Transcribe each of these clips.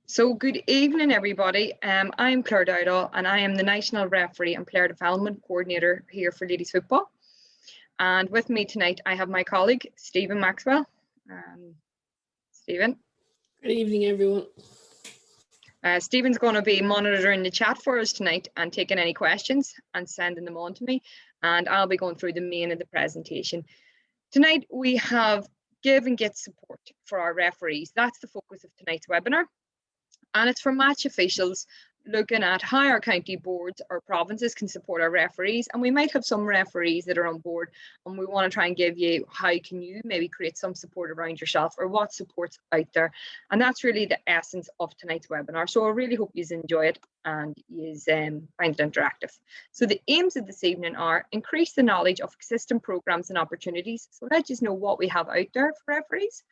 So good evening, everybody. I'm Claire Dowdall, and I am the National Referee and Player Development Coordinator here for Ladies Football. And with me tonight, I have my colleague, Stephen Maxwell. Stephen. Good evening, everyone. Stephen's going to be monitoring the chat for us tonight and taking any questions and sending them on to me. And I'll be going through the main of the presentation. Tonight, we have give and get support for our referees. That's the focus of tonight's webinar. And it's for match officials looking at how our county boards or provinces can support our referees. And we might have some referees that are on board, and we want to try and give you how can you maybe create some support around yourself or what support's out there. And that's really the essence of tonight's webinar. So I really hope you enjoy it and you find it interactive. So the aims of this evening are increase the knowledge of existing programs and opportunities. So let us know what we have out there for referees.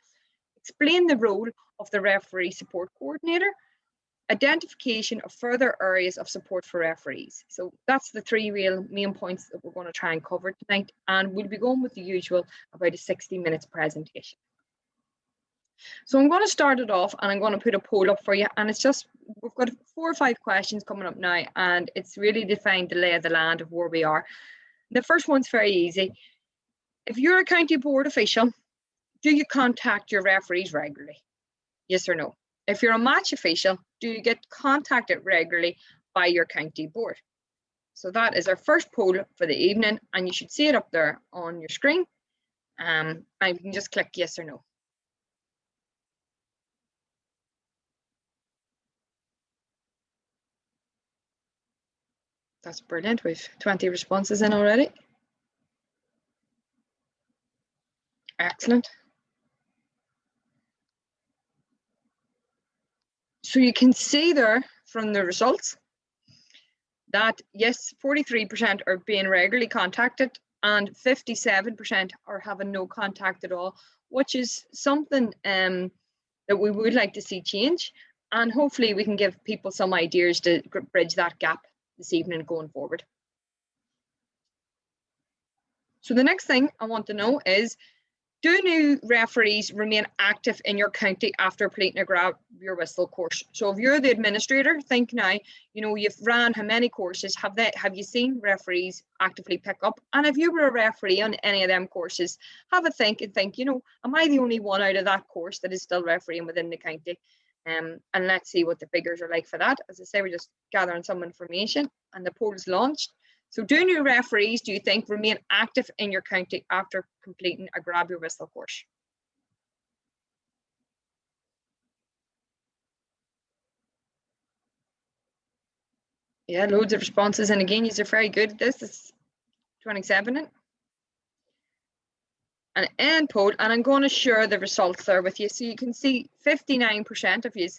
Explain the role of the referee support coordinator. Identification of further areas of support for referees. So that's the three real main points that we're going to try and cover tonight. And we'll be going with the usual about a 60 minutes presentation. So I'm going to start it off and I'm going to put a poll up for you. And it's just, we've got 4 or 5 questions coming up now, and it's really to find the lay of the land of where we are. The first one's very easy. If you're a county board official, do you contact your referees regularly? Yes or no? If you're a match official, do you get contacted regularly by your county board? So that is our first poll for the evening, and you should see it up there on your screen. And you can just click yes or no. That's brilliant. We've 20 responses in already. Excellent. So you can see there from the results that yes, 43% are being regularly contacted and 57% are having no contact at all, which is something that we would like to see change. And hopefully we can give people some ideas to bridge that gap this evening going forward. So the next thing I want to know is, do new referees remain active in your county after completing a grab your whistle course? So if you're the administrator, think now, you know, you've ran how many courses, have you seen referees actively pick up? And if you were a referee on any of them courses, have a think and think, you know, am I the only one out of that course that is still refereeing within the county? And let's see what the figures are like for that. As I say, we're just gathering some information and the poll is launched. So do new referees, do you think, remain active in your county after completing a grab your whistle course? Yeah, loads of responses. And again, you're very good at this. It's 27. An end poll, and I'm going to share the results there with you. So you can see 59% of you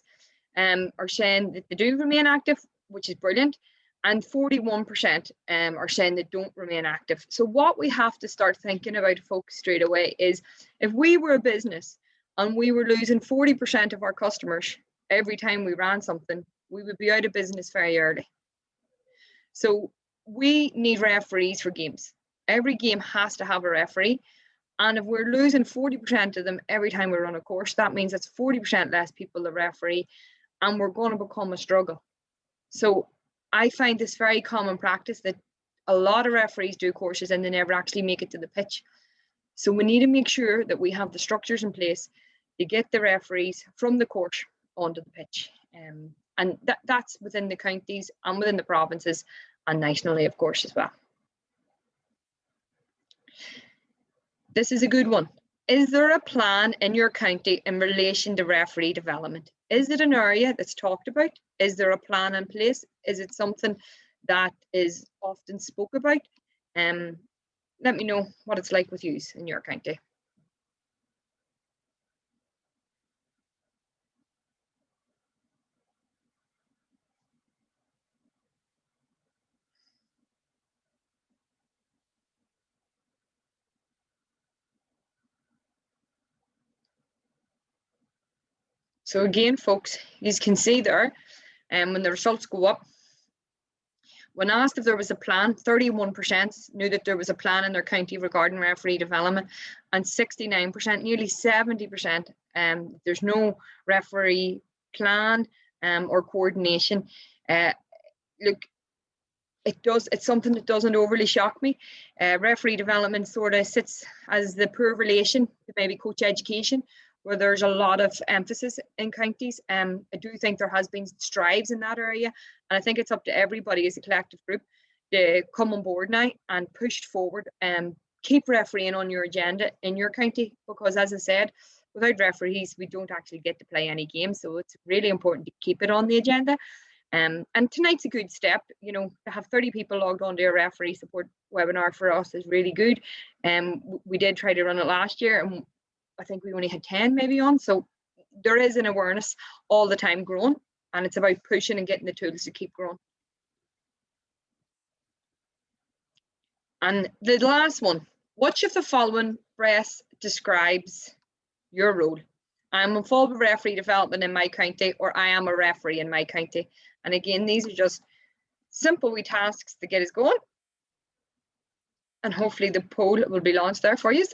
are saying that they do remain active, which is brilliant. And 41% are saying they don't remain active. So what we have to start thinking about, folks, straight away is, if we were a business and we were losing 40% of our customers every time we ran something, we would be out of business very early. So we need referees for games. Every game has to have a referee. And if we're losing 40% of them every time we run a course, that means it's 40% less people to referee, and we're going to become a struggle. So I find this very common practice that a lot of referees do courses and they never actually make it to the pitch. So we need to make sure that we have the structures in place to get the referees from the course onto the pitch. And that's within the counties and within the provinces and nationally, of course, as well. This is a good one. Is there a plan in your county in relation to referee development? Is it an area that's talked about? Is there a plan in place? Is it something that is often spoke about? Let me know what it's like with you in your county. So again, folks, you can see there, when the results go up, when asked if there was a plan, 31% knew that there was a plan in their county regarding referee development, and 69%, nearly 70%, there's no referee plan or coordination. Look, it's something that doesn't overly shock me. Referee development sort of sits as the poor relation to maybe coach education, where there's a lot of emphasis in counties. I do think there has been strides in that area, and I think it's up to everybody as a collective group to come on board now and push forward and keep refereeing on your agenda in your county, because as I said, without referees we don't actually get to play any games, so it's really important to keep it on the agenda. And tonight's a good step. You know, to have 30 people logged on to a referee support webinar for us is really good. We did try to run it last year and I think we only had 10 maybe on, so there is an awareness all the time growing, and it's about pushing and getting the tools to keep growing. And the last one, which of the following best describes your role? I'm involved with referee development in my county, or I am a referee in my county. And again, these are just simple wee tasks to get us going. And hopefully the poll will be launched there for you.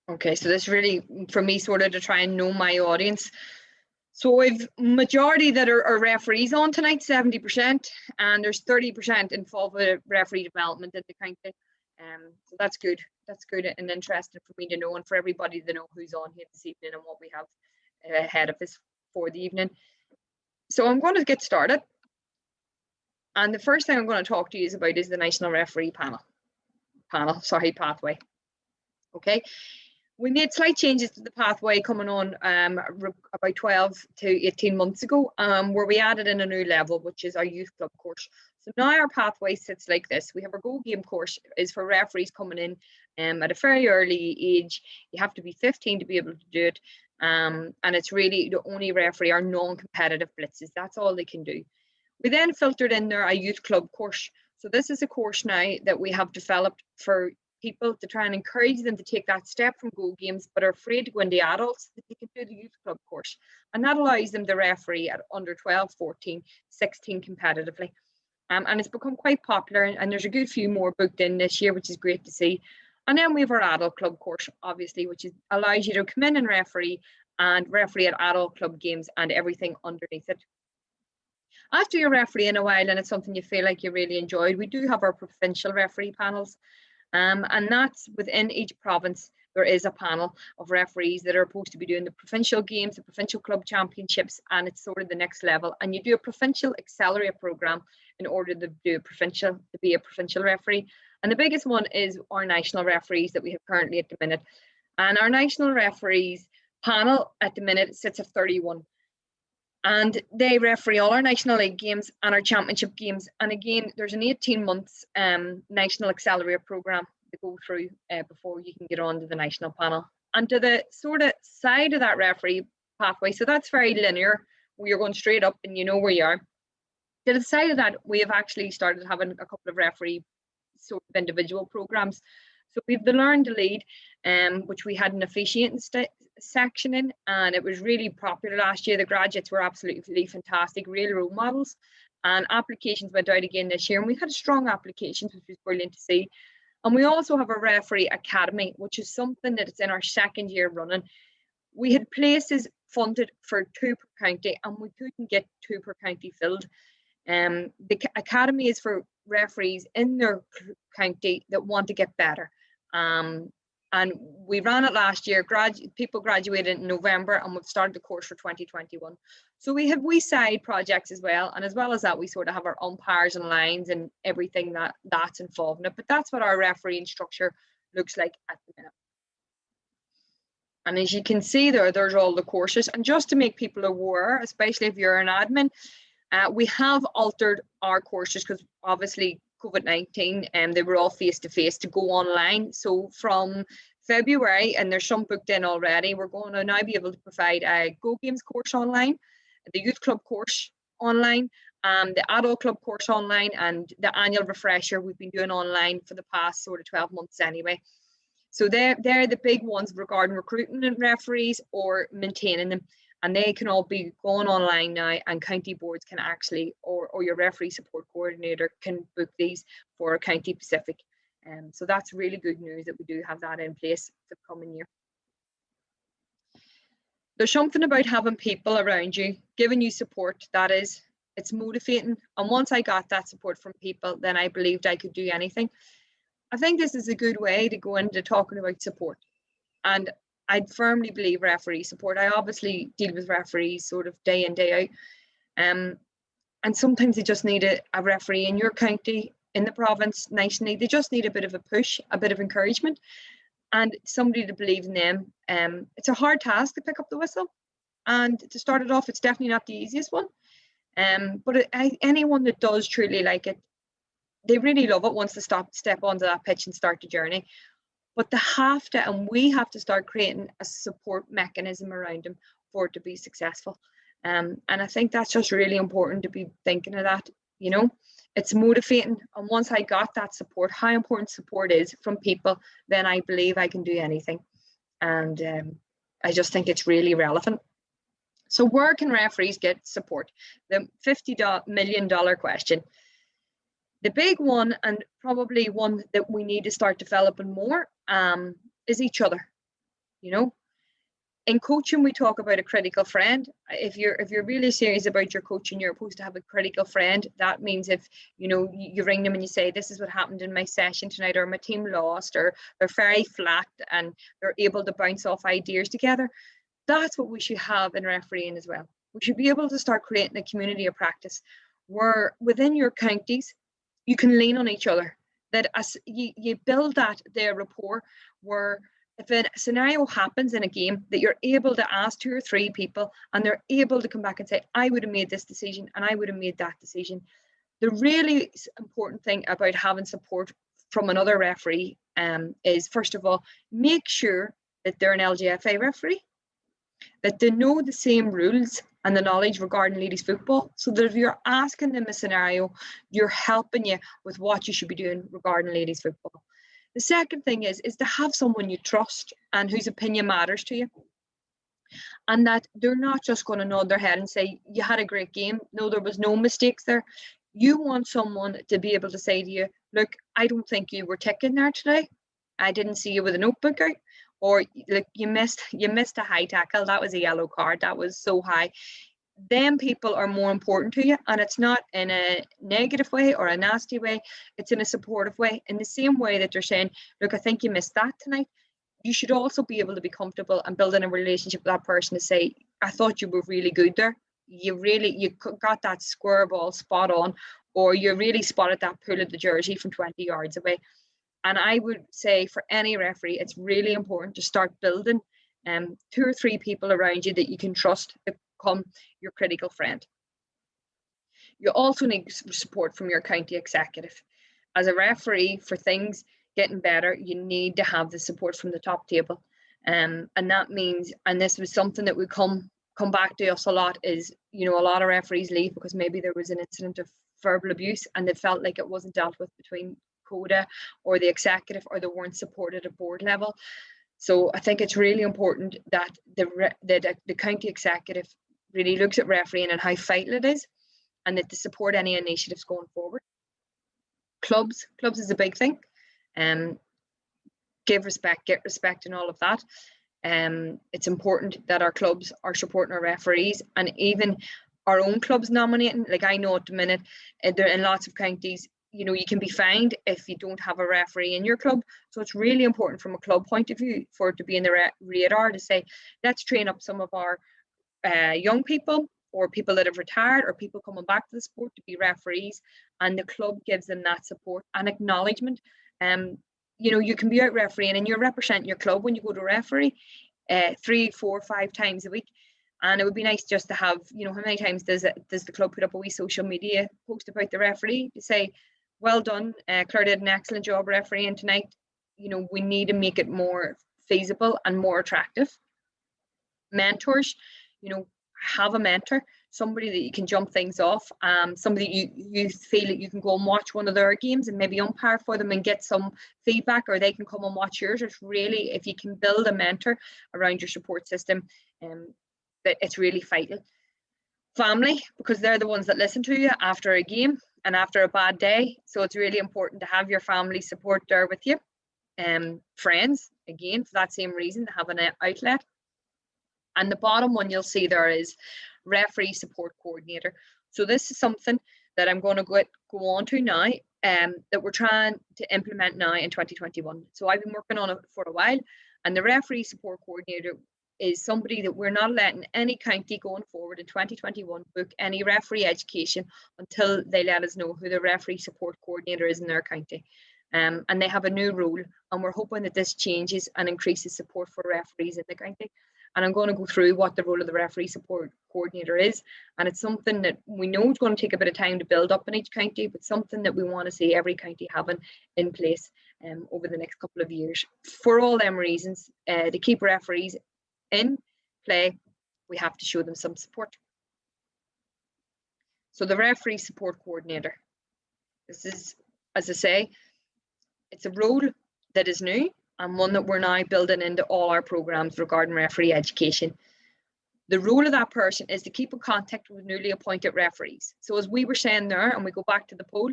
Okay, so this really, for me, sort of to try and know my audience. So we've majority that are referees on tonight, 70%, and there's 30% involved with referee development in the county. So that's good. That's good and interesting for me to know, and for everybody to know who's on here this evening and what we have ahead of us for the evening. So I'm going to get started. And the first thing I'm going to talk to you about is the National Referee Pathway. Okay. We made slight changes to the pathway coming on about 12 to 18 months ago, where we added in a new level, which is our youth club course. So now our pathway sits like this. We have our Go Game course is for referees coming in at a very early age. You have to be 15 to be able to do it. And it's really the only referee our non-competitive blitzes. That's all they can do. We then filtered in there a youth club course. So this is a course now that we have developed for people to try and encourage them to take that step from Go Games but are afraid to go into adults, that they can do the youth club course, and that allows them to referee at under 12, 14, 16 competitively. And it's become quite popular, and there's a good few more booked in this year, which is great to see. And then we have our adult club course, obviously, which allows you to come in and referee at adult club games and everything underneath it. After you're refereeing a while and it's something you feel like you really enjoyed, we do have our provincial referee panels. And that's within each province, there is a panel of referees that are supposed to be doing the provincial games, the provincial club championships, and it's sort of the next level. And you do a provincial accelerator program in order to be a provincial referee. And the biggest one is our national referees that we have currently at the minute. And our national referees panel at the minute sits at 31. And they referee all our National League games and our championship games. And again, there's an 18 months national accelerator program to go through before you can get on to the national panel. And to the sort of side of that referee pathway, so that's very linear, where you're going straight up and you know where you are. To the side of that, we have actually started having a couple of referee sort of individual programs. So we've the Learn to Lead, which we had an officiating section in, and it was really popular last year. The graduates were absolutely fantastic, real role models, and applications went out again this year, and we had strong applications, which was brilliant to see. And we also have a referee academy, which is something that it's in our second year running. We had places funded for 2 per county, and we couldn't get 2 per county filled. The academy is for referees in their county that want to get better. And we ran it last year. People graduated in November, and we've started the course for 2021. So we have side projects as well, and as well as that, we sort of have our umpires and lines and everything that's involved in it. But that's what our refereeing structure looks like at the minute. And as you can see there's all the courses. And just to make people aware, especially if you're an admin, we have altered our courses because obviously COVID-19 and they were all face-to-face to go online. So from February, and there's some booked in already, we're going to now be able to provide a Go Games course online, the youth club course online, the adult club course online, and the annual refresher we've been doing online for the past sort of 12 months anyway. So they're the big ones regarding recruiting referees or maintaining them. and they can all be going online now, and county boards can actually, or your referee support coordinator can book these for county Pacific. So that's really good news that we do have that in place for the coming year. There's something about having people around you giving you support that is, it's motivating. And once I got that support from people, then I believed I could do anything. I think this is a good way to go into talking about support. And I firmly believe referee support. I obviously deal with referees sort of day in, day out. And sometimes they just need a referee in your county, in the province, nationally. They just need a bit of a push, a bit of encouragement, and somebody to believe in them. It's a hard task to pick up the whistle. And to start it off, it's definitely not the easiest one. But anyone that does truly like it, they really love it once they step onto that pitch and start the journey. But they have to, and we have to start creating a support mechanism around them for it to be successful. And I think that's just really important to be thinking of that. You know, it's motivating. And once I got that support, how important support is from people, then I believe I can do anything. And I just think it's really relevant. So where can referees get support? The $50 million question. The big one, and probably one that we need to start developing more, is each other. You know, in coaching, we talk about a critical friend. If you're really serious about your coaching, you're supposed to have a critical friend. That means if you ring them and you say, this is what happened in my session tonight, or my team lost, or they're very flat, and they're able to bounce off ideas together. That's what we should have in refereeing as well. We should be able to start creating a community of practice where within your counties, you can lean on each other, that as you build their rapport, where if a scenario happens in a game, that you're able to ask 2 or 3 people and they're able to come back and say, I would have made this decision and I would have made that decision. The really important thing about having support from another referee is, first of all, make sure that they're an LGFA referee, that they know the same rules and the knowledge regarding ladies football, so that if you're asking them a scenario, you're helping you with what you should be doing regarding ladies football. The second thing is to have someone you trust and whose opinion matters to you, and that they're not just going to nod their head and say, you had a great game. No, there was no mistakes there. You want someone to be able to say to you, look, I don't think you were ticking there today. I didn't see you with a notebook out. Or look, you missed a high tackle. That was a yellow card. That was so high. Them people are more important to you, and it's not in a negative way or a nasty way. It's in a supportive way. In the same way that they're saying, look, I think you missed that tonight. You should also be able to be comfortable and building a relationship with that person to say, I thought you were really good there. You got that square ball spot on, or you really spotted that pull of the jersey from 20 yards away. And I would say for any referee, it's really important to start building 2 or 3 people around you that you can trust to become your critical friend. You also need support from your county executive. As a referee, for things getting better, you need to have the support from the top table. And that means, and this was something that would come back to us a lot, is, a lot of referees leave because maybe there was an incident of verbal abuse and they felt like it wasn't dealt with between CODA or the executive, or they weren't supported at board level. So I think it's really important that the county executive really looks at refereeing and how vital it is, and that they support any initiatives going forward. Clubs is a big thing. Give respect, get respect, and all of that. It's important that our clubs are supporting our referees, and even our own clubs nominating. Like, I know at the minute, in lots of counties, you can be fined if you don't have a referee in your club. So it's really important from a club point of view for it to be in the radar to say, let's train up some of our young people, or people that have retired, or people coming back to the sport, to be referees, and the club gives them that support and acknowledgement. You can be out refereeing and you're representing your club when you go to referee 3, 4, 5 times a week. And it would be nice just to have, how many times does the club put up a wee social media post about the referee to say, well done, Claire did an excellent job refereeing tonight. We need to make it more feasible and more attractive. Mentors, have a mentor, somebody that you can jump things off, somebody you feel that you can go and watch one of their games and maybe umpire for them and get some feedback, or they can come and watch yours. It's really, if you can build a mentor around your support system, that it's really vital. Family, because they're the ones that listen to you after a game and after a bad day. So it's really important to have your family support there with you. Friends, again, for that same reason, to have an outlet. And the bottom one you'll see there is referee support coordinator. So this is something that I'm going to go on to now, that we're trying to implement now in 2021. So I've been working on it for a while, and the referee support coordinator is somebody that we're not letting any county going forward in 2021 book any referee education until they let us know who the referee support coordinator is in their county. And they have a new role, and we're hoping that this changes and increases support for referees in the county. And I'm going to go through what the role of the referee support coordinator is. And it's something that we know is going to take a bit of time to build up in each county, but something that we want to see every county having in place over the next couple of years. For all them reasons, to keep referees in play, we have to show them some support. So the referee support coordinator, this is, as I say, it's a role that is new and one that we're now building into all our programs regarding referee education. The role of that person is to keep in contact with newly appointed referees. So as we were saying there, and we go back to the poll,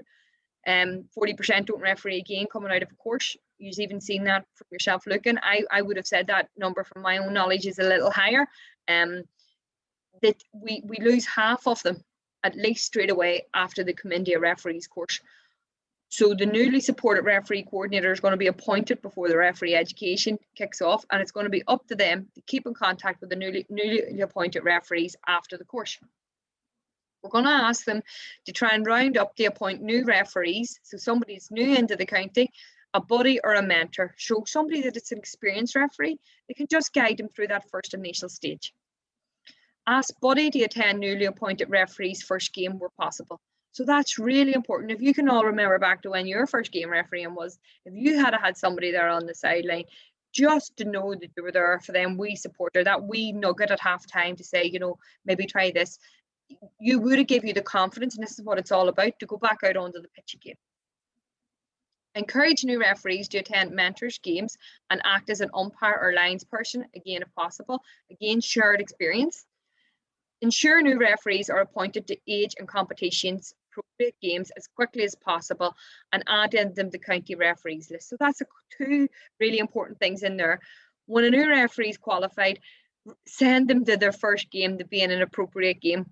40% don't referee again coming out of a course. You've even seen that from yourself looking. I would have said that number from my own knowledge is a little higher. That we lose half of them at least straight away after they come into a referee's course. So the newly supported referee coordinator is going to be appointed before the referee education kicks off, and it's going to be up to them to keep in contact with the newly appointed referees after the course. We're going to ask them to try and round up to appoint new referees. So somebody's new into the county, a buddy or a mentor. Show somebody that it's an experienced referee. They can just guide them through that first initial stage. Ask buddy to attend newly appointed referees' first game where possible. So that's really important. If you can all remember back to when your first game refereeing was, if you had somebody there on the sideline, just to know that they were there for them, we supporter, that wee nugget at half time to say, you know, maybe try this, you would have give you the confidence, and this is what it's all about, to go back out onto the pitch again. Encourage new referees to attend mentors games and act as an umpire or lines person, again if possible, again shared experience. Ensure new referees are appointed to age and competitions appropriate games as quickly as possible, and add in them the county referees list. So that's two really important things in there. When a new referee is qualified, send them to their first game to be in an appropriate game.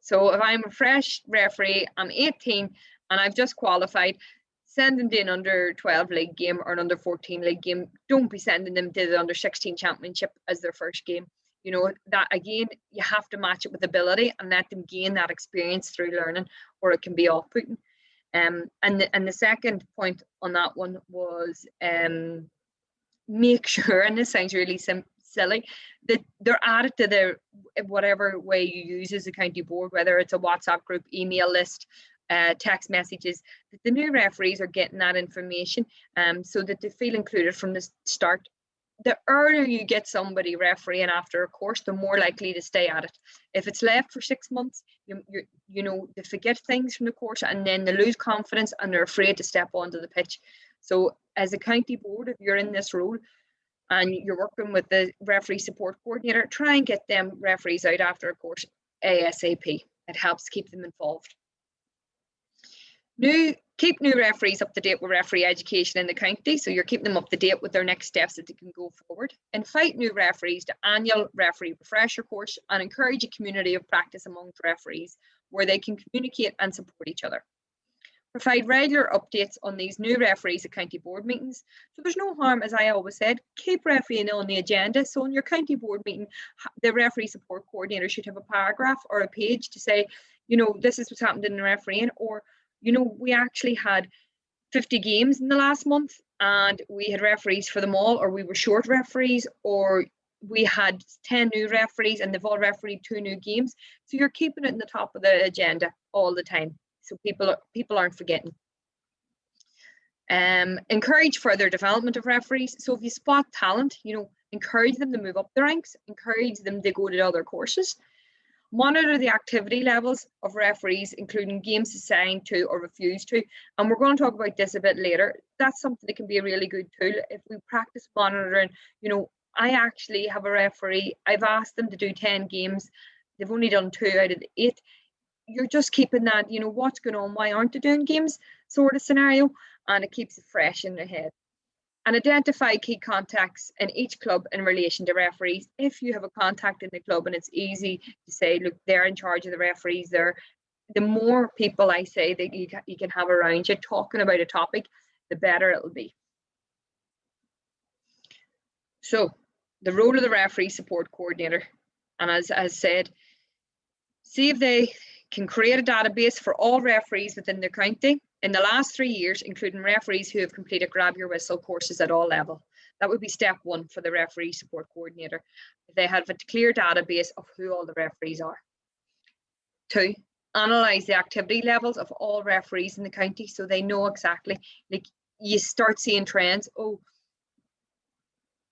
So if I'm a fresh referee, I'm 18 and I've just qualified, send them to an under 12 league game or an under 14 league game. Don't be sending them to the under 16 championship as their first game. You know, that again, you have to match it with ability and let them gain that experience through learning, or it can be off-putting. And the second point on that one was make sure, and this sounds really silly, that they're added to their whatever way you use as a county board, whether it's a WhatsApp group, email list, text messages, that the new referees are getting that information so that they feel included from the start. The earlier you get somebody refereeing after a course, the more likely to stay at it. If it's left for 6 months, you know, they forget things from the course and then they lose confidence and they're afraid to step onto the pitch. So as a county board, if you're in this role and you're working with the referee support coordinator, try and get them referees out after a course ASAP. It helps keep them involved. Keep new referees up to date with referee education in the county, so you're keeping them up to date with their next steps that they can go forward. Invite new referees to annual referee refresher course and encourage a community of practice amongst referees where they can communicate and support each other. Provide regular updates on these new referees at county board meetings. So there's no harm, as I always said, keep refereeing on the agenda. So in your county board meeting, the referee support coordinator should have a paragraph or a page to say, you know, this is what's happened in the refereeing, or you know, we actually had 50 games in the last month and we had referees for them all, or we were short referees, or we had 10 new referees and they've all refereed 2 new games. So you're keeping it in the top of the agenda all the time, so people aren't forgetting. Encourage further development of referees. So if you spot talent, you know, encourage them to move up the ranks, encourage them to go to other courses. Monitor the activity levels of referees, including games assigned to or refused to. And we're going to talk about this a bit later. That's something that can be a really good tool if we practice monitoring, you know, I actually have a referee, I've asked them to do 10 games, they've only done 2 out of the 8. You're just keeping that, you know, what's going on, why aren't they doing games sort of scenario, and it keeps it fresh in their head. And identify key contacts in each club in relation to referees. If you have a contact in the club and it's easy to say, look, they're in charge of the referees there, the more people I say that you can have around you talking about a topic, the better it'll be. So the role of the referee support coordinator, and as I said, see if they can create a database for all referees within their county in the last 3 years, including referees who have completed grab your whistle courses at all level. That would be step 1 for the referee support coordinator. They have a clear database of who all the referees are. 2, analyse the activity levels of all referees in the county so they know exactly, like you start seeing trends. Oh,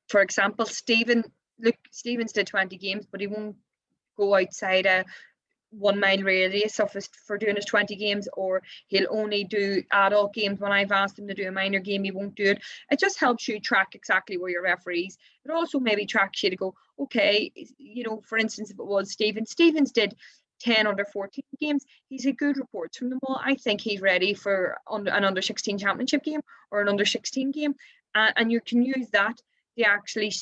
for example, Stevens did 20 games, but he won't go outside a 1 mile radius of for doing his 20 games, or he'll only do adult games. When I've asked him to do a minor game, he won't do it. It just helps you track exactly where your referees. It also maybe tracks you to go, okay, you know, for instance, if it was Stevens did 10 under 14 games, he's a good reports from them all. I think he's ready for an under 16 championship game or an under 16 game, and you can use that to actually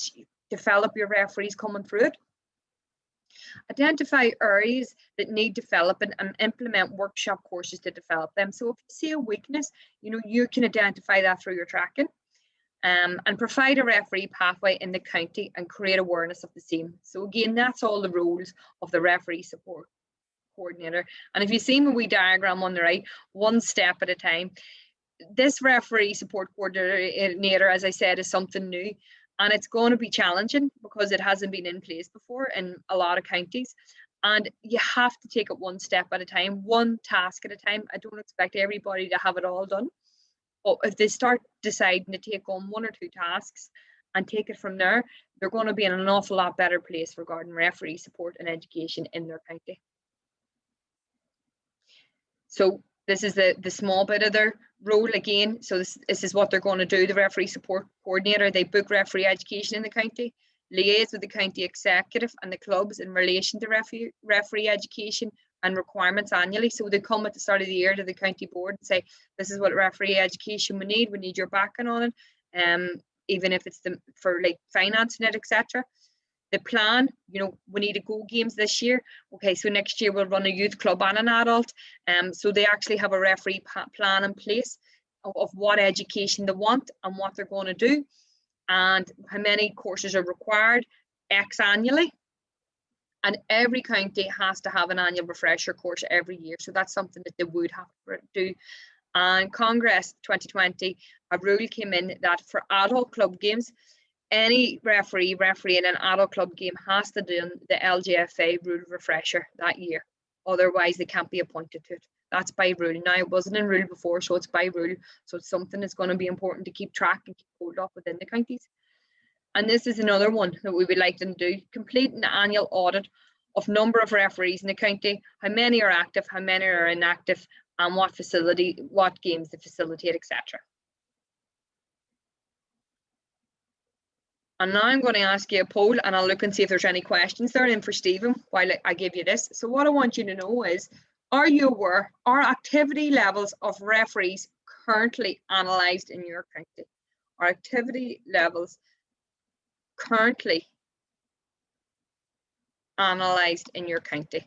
develop your referees coming through it. Identify areas that need development and implement workshop courses to develop them. So if you see a weakness, you know, you can identify that through your tracking, and provide a referee pathway in the county and create awareness of the same. So again, that's all the roles of the referee support coordinator. And if you see my wee diagram on the right, 1 step at a time. This referee support coordinator, as I said, is something new. And it's going to be challenging because it hasn't been in place before in a lot of counties. And you have to take it 1 step at a time, 1 task at a time. I don't expect everybody to have it all done. But if they start deciding to take on 1 or 2 tasks and take it from there, they're going to be in an awful lot better place regarding referee support and education in their county. So this is the small bit of their role again. So this is what they're going to do. The referee support coordinator, they book referee education in the county, liaise with the county executive and the clubs in relation to referee education and requirements annually. So they come at the start of the year to the county board and say, this is what referee education we need your backing on it, even if it's for like financing it, etc. The plan, you know, we need to go games this year. Okay, so next year we'll run a youth club and an adult. So they actually have a referee plan in place of what education they want and what they're going to do, and how many courses are required, X annually. And every county has to have an annual refresher course every year. So that's something that they would have to do. And Congress 2020, a rule came in that for adult club games, any referee in an adult club game has to do the LGFA rule refresher that year. Otherwise, they can't be appointed to it. That's by rule. Now, it wasn't in rule before, so it's by rule. So it's something that's going to be important to keep track and keep hold of within the counties. And this is another one that we would like them to do. Complete an annual audit of number of referees in the county, how many are active, how many are inactive, and what games they facilitate, etc. And now I'm going to ask you a poll, and I'll look and see if there's any questions there in for Stephen while I give you this. So what I want you to know is, are you aware, are activity levels of referees currently analysed in your county? Are activity levels currently analysed in your county?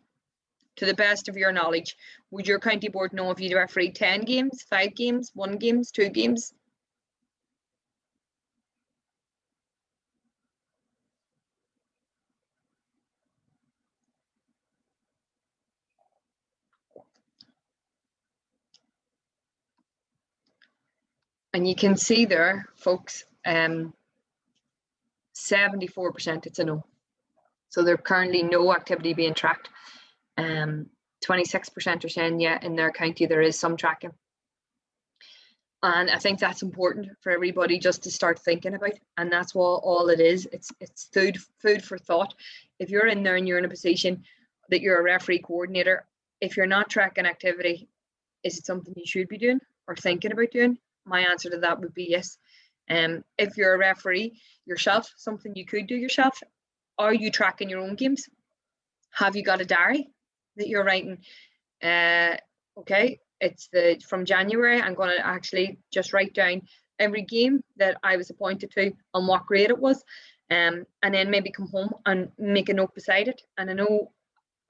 To the best of your knowledge, would your county board know if you refereed 10 games, 5 games, 1 game, 2 games? And you can see there, folks, 74% it's a no. So there's currently no activity being tracked. 26% are saying, yeah, in their county there is some tracking. And I think that's important for everybody just to start thinking about. And that's what all it is. It's food for thought. If you're in there and you're in a position that you're a referee coordinator, if you're not tracking activity, is it something you should be doing or thinking about doing? My answer to that would be yes. If you're a referee yourself, something you could do yourself, are you tracking your own games? Have you got a diary that you're writing? Okay, it's from January. I'm going to actually just write down every game that I was appointed to and what grade it was, and then maybe come home and make a note beside it. And I know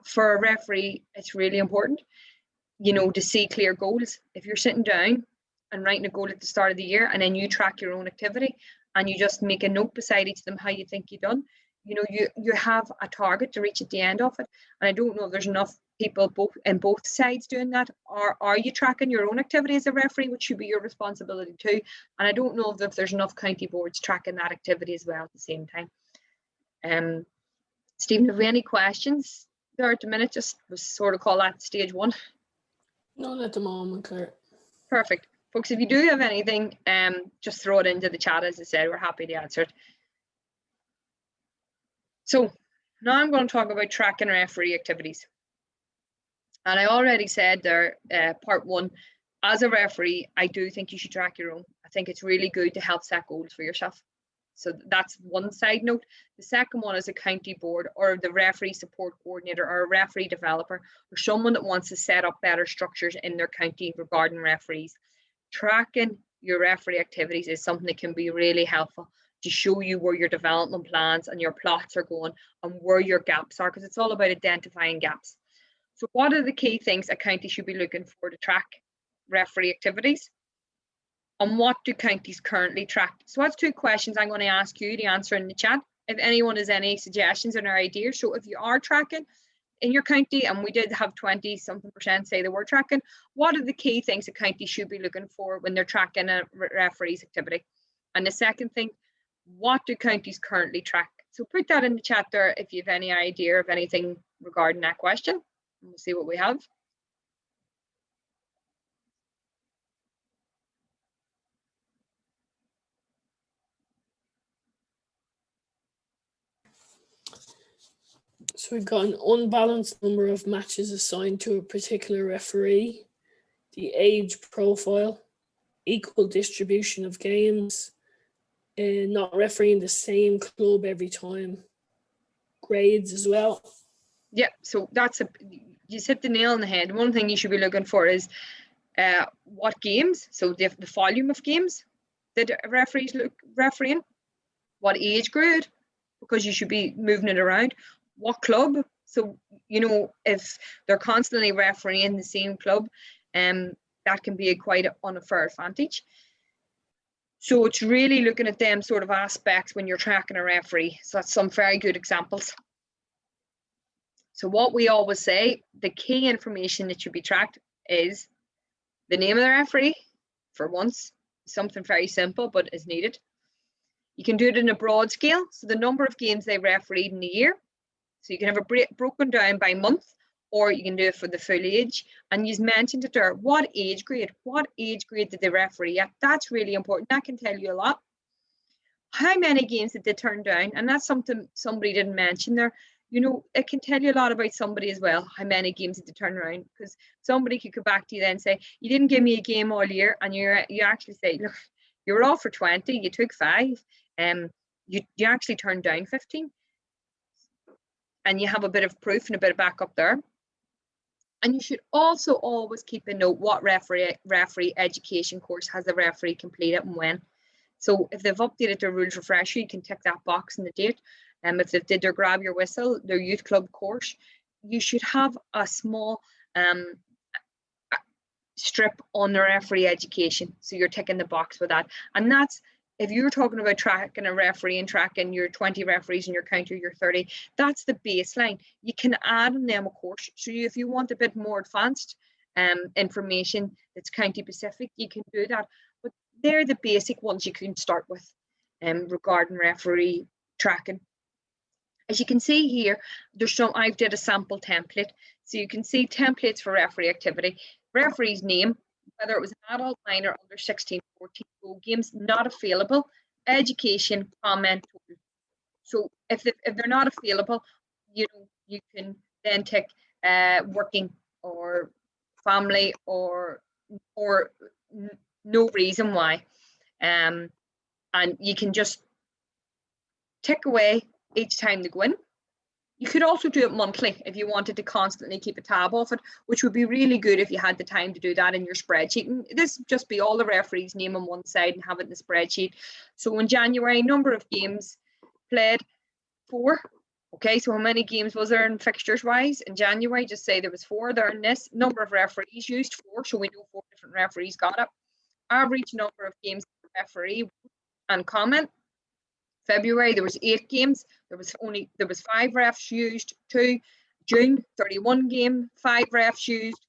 for a referee, it's really important, to see clear goals. If you're sitting down and writing a goal at the start of the year, and then you track your own activity and you just make a note beside each of them how you think you've done, you have a target to reach at the end of it. And I don't know if there's enough people both sides doing that. Or are you tracking your own activity as a referee, which should be your responsibility too? And I don't know if there's enough county boards tracking that activity as well at the same time. Stephen, have we any questions there at the minute? Just was sort of call that stage one. None at the moment, Claire. Perfect. Folks, if you do have anything, just throw it into the chat. As I said, we're happy to answer it. So now I'm going to talk about tracking referee activities. And I already said there, part one, as a referee, I do think you should track your own. I think it's really good to help set goals for yourself. So that's one side note. The second one is a county board or the referee support coordinator or a referee developer or someone that wants to set up better structures in their county regarding referees. Tracking your referee activities is something that can be really helpful to show you where your development plans and your plots are going and where your gaps are, because it's all about identifying gaps. So what are the key things a county should be looking for to track referee activities? And what do counties currently track? So that's two questions I'm going to ask you to answer in the chat. If anyone has any suggestions or ideas. So if you are tracking in your county, and we did have 20-something% say they were tracking, what are the key things a county should be looking for when they're tracking a referee's activity? And the second thing, what do counties currently track? So put that in the chat there if you have any idea of anything regarding that question. And we'll see what we have. So we've got an unbalanced number of matches assigned to a particular referee, the age profile, equal distribution of games, and not refereeing the same club every time, grades as well. Yeah, so you hit the nail on the head. One thing you should be looking for is what games, so the volume of games that referees refereeing, what age grade, because you should be moving it around, what club. So if they're constantly refereeing the same club, that can be quite an unfair advantage. So it's really looking at them sort of aspects when you're tracking a referee. So that's some very good examples. So what we always say, the key information that should be tracked is the name of the referee, for once, something very simple but is needed. You can do it in a broad scale, so the number of games they refereed in a year. So you can have it broken down by month, or you can do it for the full age. And you mentioned it there, what age grade did they referee at? That's really important. That can tell you a lot. How many games did they turn down? And that's something somebody didn't mention there. It can tell you a lot about somebody as well, how many games did they turn around, because somebody could go back to you then and say, you didn't give me a game all year, and you actually say, look, you were all for 20, you took 5, you actually turned down 15, and you have a bit of proof and a bit of backup there. And you should also always keep a note what referee education course has the referee completed and when. So if they've updated their rules refresher, you can tick that box in the date. If they did their grab your whistle, their youth club course, you should have a small strip on the referee education. So you're ticking the box for that. And that's, if you're talking about tracking a referee and tracking your 20 referees in your county, your 30, that's the baseline. You can add on them a course. So if you want a bit more advanced information that's county specific, you can do that. But they're the basic ones you can start with regarding referee tracking. As you can see here, I've did a sample template. So you can see templates for referee activity, referee's name, whether it was an adult, minor, under 16, 14, goal games, not available, education, comment. So if they're not available, you can then tick working or family or no reason why. And and you can just tick away each time they go in. You could also do it monthly if you wanted to constantly keep a tab of it, which would be really good if you had the time to do that in your spreadsheet. And this would just be all the referees' name on one side and have it in the spreadsheet. So in January, number of games played, 4. Okay, so how many games was there in fixtures wise in January? Just say there was 4 there in this. Number of referees used, 4, so we know 4 different referees got it. Average number of games per referee and comment. February there was 8 games. There was 5 refs used. 2. June 31 game, 5 refs used,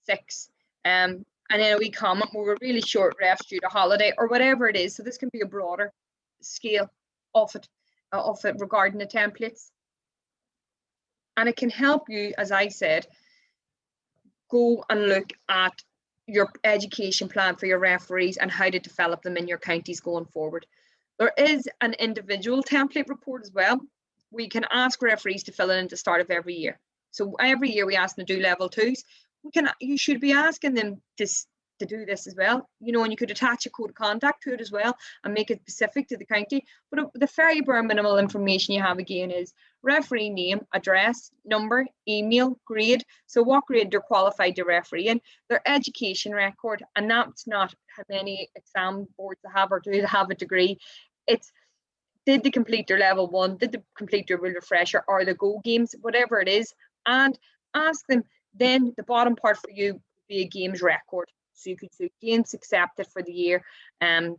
6. And then a wee comment, we were really short refs due to holiday or whatever it is. So this can be a broader scale of it regarding the templates. And it can help you, as I said, go and look at your education plan for your referees and how to develop them in your counties going forward. There is an individual template report as well. We can ask referees to fill it in at the start of every year. So every year we ask them to do level 2s. You should be asking them to do this as well, you know, and you could attach a code of contact to it as well and make it specific to the county. But the very bare minimal information you have again is referee name, address, number, email, grade. So what grade they're qualified to referee in, their education record, and that's not how many exam boards they have or do they have a degree. It's did they complete their level 1, did they complete their rule refresher or the go games, whatever it is, and ask them. Then the bottom part for you would be a games record. So you could do games accepted for the year,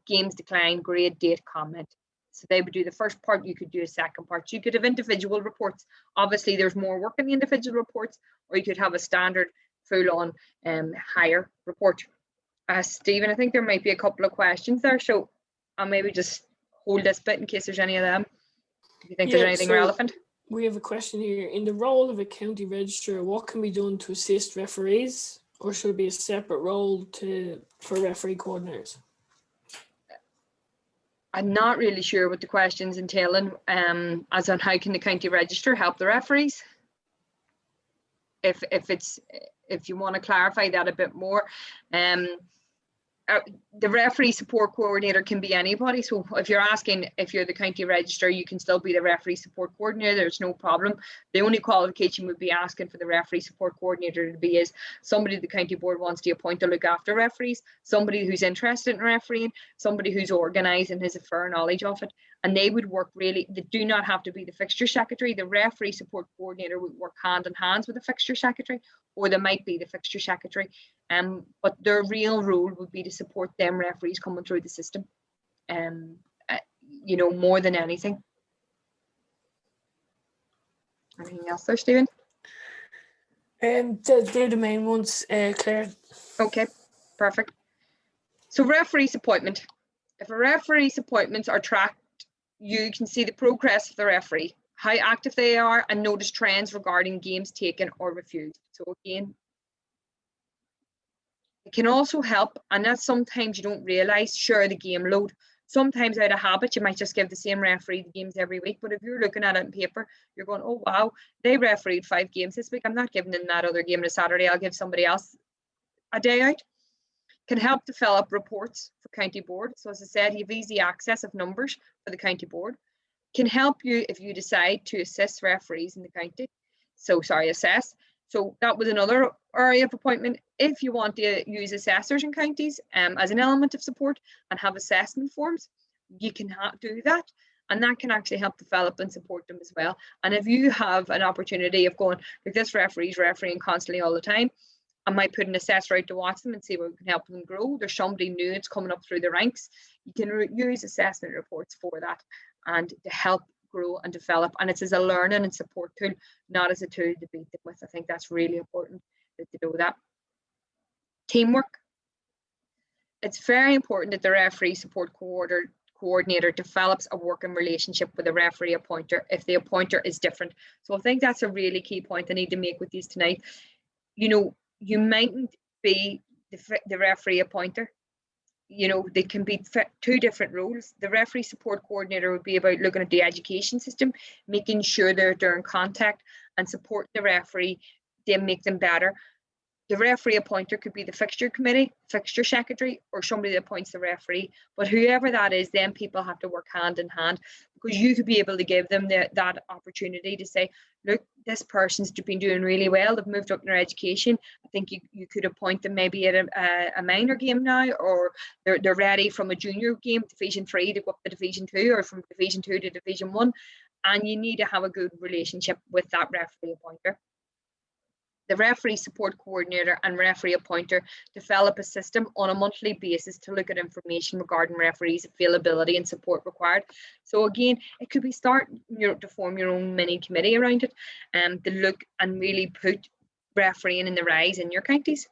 games decline, grade, date, comment. So they would do the first part, you could do a second part. So you could have individual reports. Obviously, there's more work in the individual reports, or you could have a standard full-on higher report. Stephen, I think there might be a couple of questions there, so I'll maybe just hold this bit in case there's any of them. If you think there's anything relevant. We have a question here. In the role of a county registrar, what can be done to assist referees? Or should it be a separate role for referee coordinators? I'm not really sure what the question's entailing, as on how can the county register help the referees? If you want to clarify that a bit more. The referee support coordinator can be anybody. So if you're asking if you're the county registrar, you can still be the referee support coordinator. There's no problem. The only qualification would be asking for the referee support coordinator to be is somebody the county board wants to appoint to look after referees, somebody who's interested in refereeing, somebody who's organised and has a fair knowledge of it. And they would work really, they do not have to be the fixture secretary. The referee support coordinator would work hand in hand with the fixture secretary, or they might be the fixture secretary. But their real role would be to support them referees coming through the system, you know, more than anything. Anything else there, Stephen? They're the main ones, Claire. Okay, perfect. So referee's appointment. If a referee's appointments are tracked, you can see the progress of the referee, how active they are, and notice trends regarding games taken or refused. So again, it can also help, and that's sometimes you don't realise, share the game load. Sometimes out of habit, you might just give the same referee the games every week, but if you're looking at it in paper, you're going, oh wow, they refereed 5 games this week. I'm not giving them that other game on a Saturday. I'll give somebody else a day out. Can help develop reports for county board. So as I said, you have easy access of numbers for the county board. Can help you if you decide to assist referees in the county. Assess. So that was another area of appointment. If you want to use assessors in counties as an element of support and have assessment forms, you can do that. And that can actually help develop and support them as well. And if you have an opportunity of going, like this referee's refereeing constantly all the time, I might put an assessor out to watch them and see where we can help them grow. There's somebody new that's coming up through the ranks. You can use assessment reports for that and to help grow and develop. And it's as a learning and support tool, not as a tool to beat them with. I think that's really important to do that. Teamwork. It's very important that the referee support coordinator develops a working relationship with the referee appointer if the appointer is different. So I think that's a really key point I need to make with these tonight. You know, you mightn't be the referee appointer. You know, they can be 2 different roles. The referee support coordinator would be about looking at the education system, making sure they're in contact and support the referee to make them better. The referee appointer could be the fixture committee, fixture secretary, or somebody that appoints the referee. But whoever that is, then people have to work hand in hand, because you could be able to give them that opportunity to say, look, this person's been doing really well. They've moved up in their education. I think you could appoint them maybe at a minor game now, or they're ready from a junior game, Division 3 to go up to Division 2, or from Division 2 to Division 1. And you need to have a good relationship with that referee appointer. The referee support coordinator and referee appointer develop a system on a monthly basis to look at information regarding referees' availability and support required. So again, it could be starting to form your own mini committee around it, to look and really put refereeing in the rise in your counties.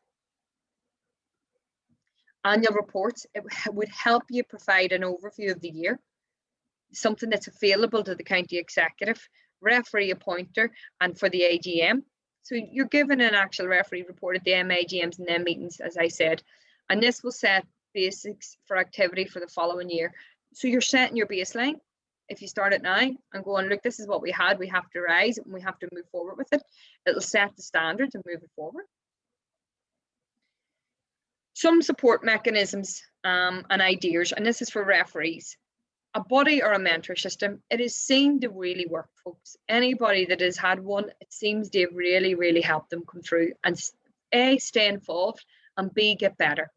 Annual reports, it would help you provide an overview of the year, something that's available to the county executive, referee appointer, and for the AGM. So you're given an actual referee report at the MAGMs and them meetings, as I said, and this will set basics for activity for the following year. So you're setting your baseline. If you start it now and go on, look, this is what we had, we have to rise and we have to move forward with it. It'll set the standards and move it forward. Some support mechanisms and ideas, and this is for referees. A buddy or a mentor system, it is seen to really work, folks. Anybody that has had one, it seems to really, really help them come through and A, stay involved, and B, get better.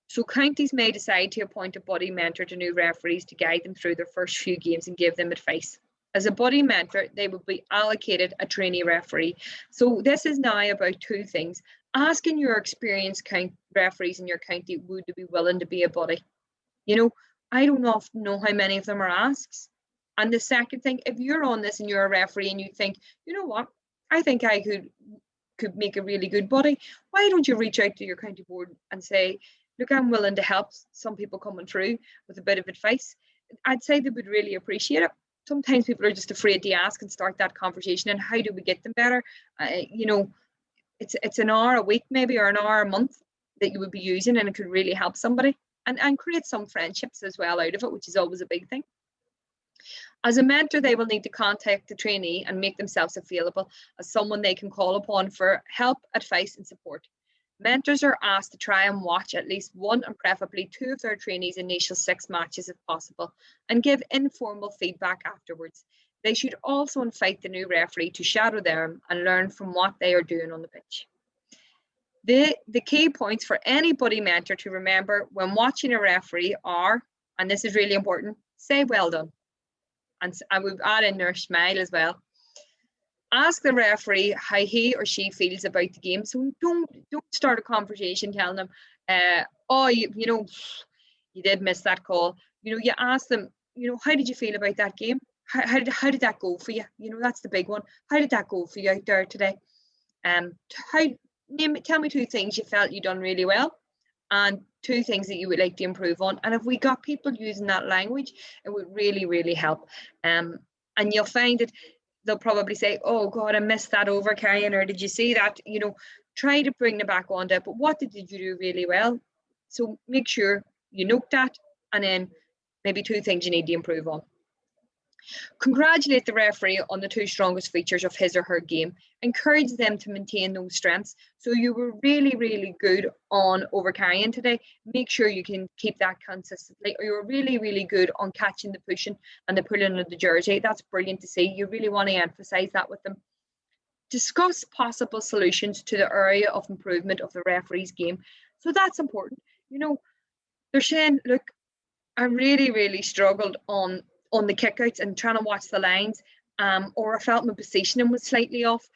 So counties may decide to appoint a buddy mentor to new referees to guide them through their first few games and give them advice. As a buddy mentor, they will be allocated a trainee referee. So this is now about two things. Asking your experienced referees in your county, would they be willing to be a buddy? You know, I don't often know how many of them are asked. And the second thing, if you're on this and you're a referee and you think, you know what, I think I could make a really good buddy, why don't you reach out to your county board and say, look, I'm willing to help some people coming through with a bit of advice. I'd say they would really appreciate it. Sometimes people are just afraid to ask and start that conversation. And how do we get them better? You know, it's an hour a week maybe, or an hour a month that you would be using, and it could really help somebody. And create some friendships as well out of it, which is always a big thing. As a mentor, they will need to contact the trainee and make themselves available as someone they can call upon for help, advice, and support. Mentors are asked to try and watch at least one and preferably two of their trainees' initial 6 matches if possible, and give informal feedback afterwards. They should also invite the new referee to shadow them and learn from what they are doing on the pitch. The key points for any buddy mentor to remember when watching a referee are, and this is really important, say well done. And I would add in their smile as well. Ask the referee how he or she feels about the game. So don't start a conversation telling them, oh, you know, you did miss that call. You know, you ask them, you know, how did you feel about that game? How did that go for you? You know, that's the big one. How did that go for you out there today? Tell me 2 things you felt you done really well, and 2 things that you would like to improve on. And if we got people using that language, it would really, really help. And you'll find that they'll probably say, oh God, I missed that over, Karen, or did you see that? You know, try to bring them back on that, but what did you do really well? So make sure you note that, and then maybe 2 things you need to improve on. Congratulate the referee on the 2 strongest features of his or her game. Encourage them to maintain those strengths. So you were really, really good on overcarrying today. Make sure you can keep that consistently. Or you were really, really good on catching the pushing and the pulling of the jersey. That's brilliant to see. You really want to emphasize that with them. Discuss possible solutions to the area of improvement of the referee's game. So that's important. You know, they're saying, look, I really, really struggled on the kickouts and trying to watch the lines, or I felt my positioning was slightly off.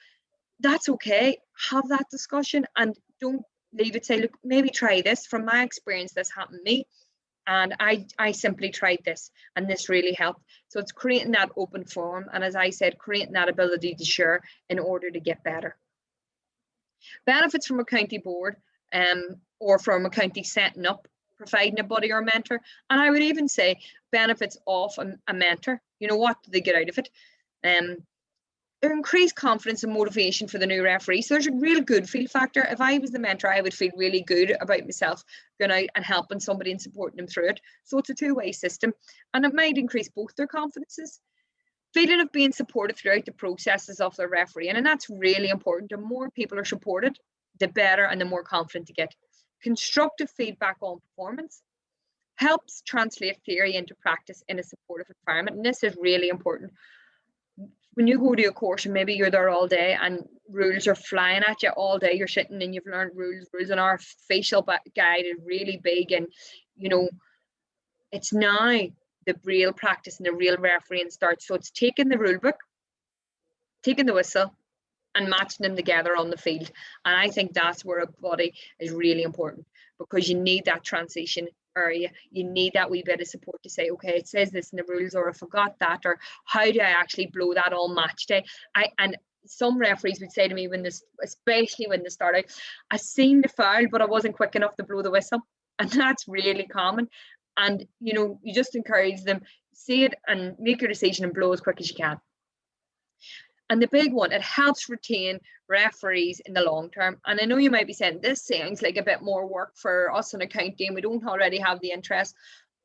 That's okay. Have that discussion and don't leave it. Say, look, maybe try this. From my experience, this happened to me, and I simply tried this, and this really helped. So it's creating that open forum, and as I said, creating that ability to share in order to get better. Benefits from a county board, or from a county setting up, providing a buddy or mentor. And I would even say benefits of a mentor. You know, what do they get out of it? Increased confidence and motivation for the new referee. So there's a real good feel factor. If I was the mentor, I would feel really good about myself going out and helping somebody and supporting them through it. So it's a 2-way system, and it might increase both their confidences. Feeling of being supported throughout the processes of their refereeing, and that's really important. The more people are supported, the better and the more confident they get. Constructive feedback on performance helps translate theory into practice in a supportive environment. And this is really important. When you go to a course and maybe you're there all day and rules are flying at you all day, you're sitting and you've learned rules, and our facial guide is really big, and you know, it's now the real practice and the real refereeing starts. So it's taking the rule book, taking the whistle, and matching them together on the field. And I think that's where a body is really important, because you need that transition area. You need that wee bit of support to say, okay, it says this in the rules, or I forgot that, or how do I actually blow that on match day? And some referees would say to me, especially when they start out, I seen the foul, but I wasn't quick enough to blow the whistle. And that's really common. And you know, you just encourage them, see it and make your decision and blow as quick as you can. And the big one, it helps retain referees in the long term. And I know you might be saying, this sounds like a bit more work for us in a county and we don't already have the interest.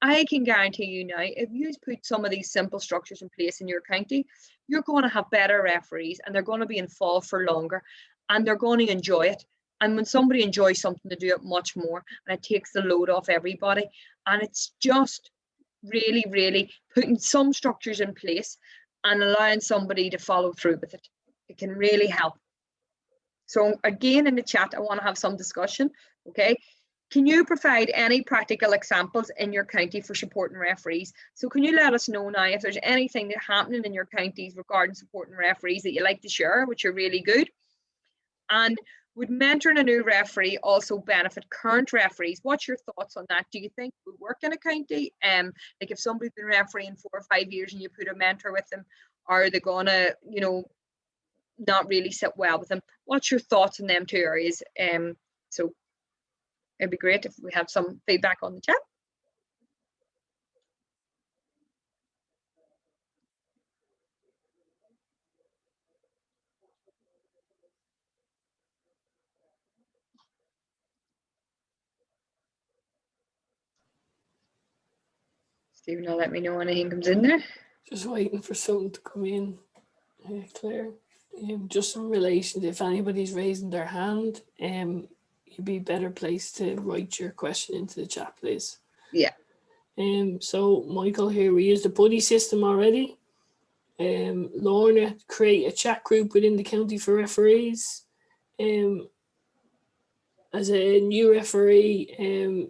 I can guarantee you now, if you put some of these simple structures in place in your county, you're going to have better referees, and they're going to be involved for longer, and they're going to enjoy it. And when somebody enjoys something, to do it much more, and it takes the load off everybody. And it's just really, really putting some structures in place and allowing somebody to follow through with it. It can really help. So again, in the chat, I want to have some discussion. Okay, can you provide any practical examples in your county for supporting referees? So can you let us know now if there's anything that's happening in your counties regarding supporting referees that you like to share, which are really good? And would mentoring a new referee also benefit current referees? What's your thoughts on that? Do you think it would work in a county? Like if somebody's been refereeing 4 or 5 years and you put a mentor with them, are they gonna, you know, not really sit well with them? What's your thoughts on them two areas? So it'd be great if we have some feedback on the chat. Stephen will let me know when anything comes in there. Just waiting for something to come in, Claire. Just in relation to if anybody's raising their hand, you'd be better placed to write your question into the chat, please. Yeah. So Michael here, we used the buddy system already. Lorna, create a chat group within the county for referees. As a new referee,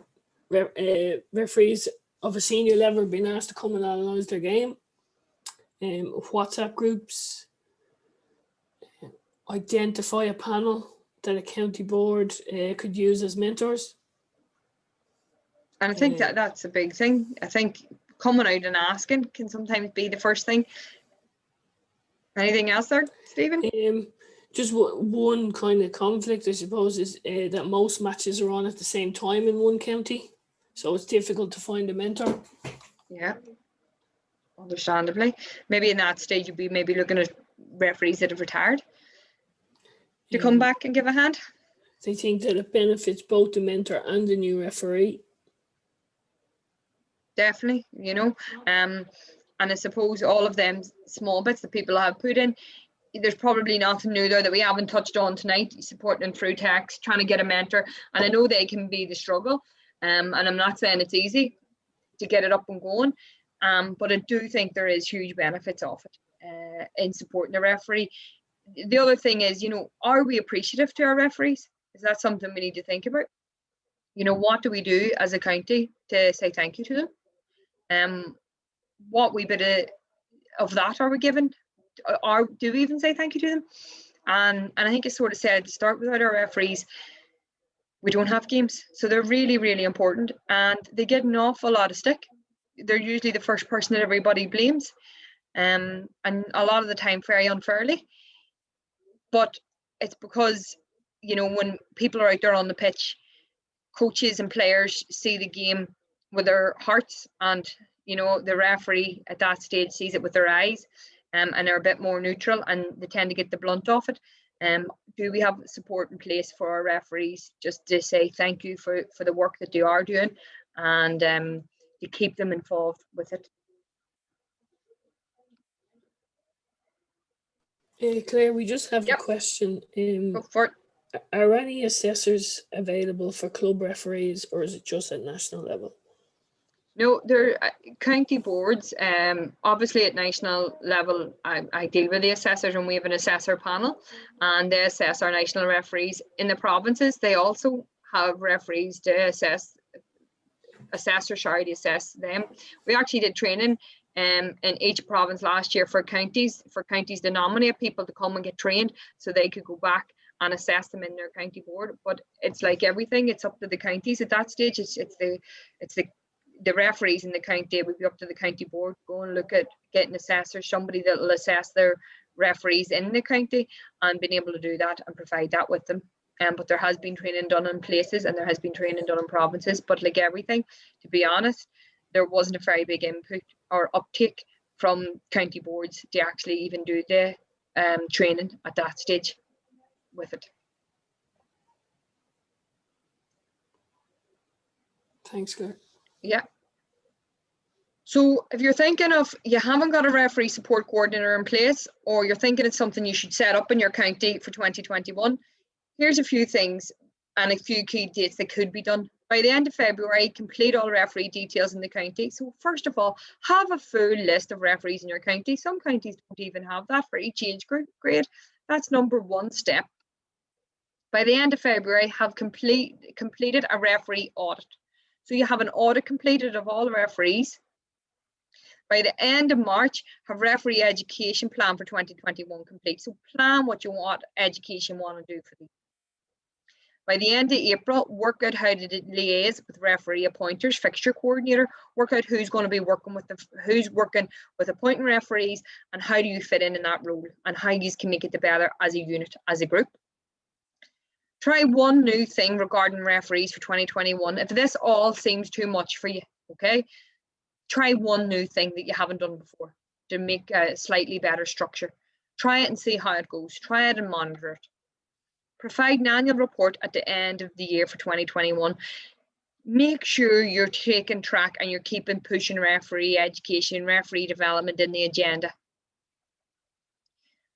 referees of a senior level have been asked to come and analyse their game. WhatsApp groups. Identify a panel that a county board could use as mentors. And I think that's a big thing. I think coming out and asking can sometimes be the first thing. Anything else there, Stephen? Just one kind of conflict, I suppose, is that most matches are on at the same time in one county. So it's difficult to find a mentor. Yeah, understandably. Maybe in that stage, you'd be maybe looking at referees that have retired to come back and give a hand. They think that it benefits both the mentor and the new referee. Definitely, you know. And I suppose all of them small bits that people have put in, there's probably nothing new there that we haven't touched on tonight, supporting them through text, trying to get a mentor. And I know they can be the struggle. And I'm not saying it's easy to get it up and going, but I do think there is huge benefits of it in supporting the referee. The other thing is, you know, are we appreciative to our referees? Is that something we need to think about? You know, what do we do as a county to say thank you to them? What wee bit of that are we given? Or do we even say thank you to them? And I think it's sort of said at the start, without our referees, we don't have games. So they're really, really important, and they get an awful lot of stick. They're usually the first person that everybody blames, and a lot of the time very unfairly. But it's because, you know, when people are out there on the pitch, coaches and players see the game with their hearts, and, you know, the referee at that stage sees it with their eyes, and they're a bit more neutral, and they tend to get the blunt off it. Do we have support in place for our referees just to say thank you for the work that they are doing, and to keep them involved with it? Claire, we just have a question. Go for it. Are any assessors available for club referees, or is it just at national level? No, they're county boards. Obviously at national level, I deal with the assessors, and we have an assessor panel, and they assess our national referees. In the provinces, they also have referees to assess them. We actually did training in each province last year for counties to nominate people to come and get trained, so they could go back and assess them in their county board. But it's like everything; it's up to the counties at that stage. It's the referees in the county. It would be up to the county board. Go and look at getting assessors, somebody that will assess their referees in the county, and being able to do that and provide that with them. But there has been training done in places, and there has been training done in provinces. But like everything, to be honest, there wasn't a very big input or uptake from county boards to actually even do the training at that stage with it. Thanks, Claire. Yeah. So if you're thinking of you haven't got a referee support coordinator in place, or you're thinking it's something you should set up in your county for 2021, here's a few things and a few key dates that could be done. By the end of February, complete all referee details in the county. So first of all, have a full list of referees in your county. Some counties don't even have that for each age group. Great. That's number one step. By the end of February, have completed a referee audit. So you have an audit completed of all the referees. By the end of March, have referee education plan for 2021 complete. So plan what you want education want to do for you. By the end of April, work out how to liaise with referee appointers, fixture coordinator, work out who's going to be working with who's working with appointing referees, and how do you fit in that role, and how you can make it together as a unit, as a group. Try one new thing regarding referees for 2021. If this all seems too much for you, okay, try one new thing that you haven't done before to make a slightly better structure. Try it and see how it goes. Try it and monitor it. Provide an annual report at the end of the year for 2021. Make sure you're taking track and you're keeping pushing referee education, referee development in the agenda.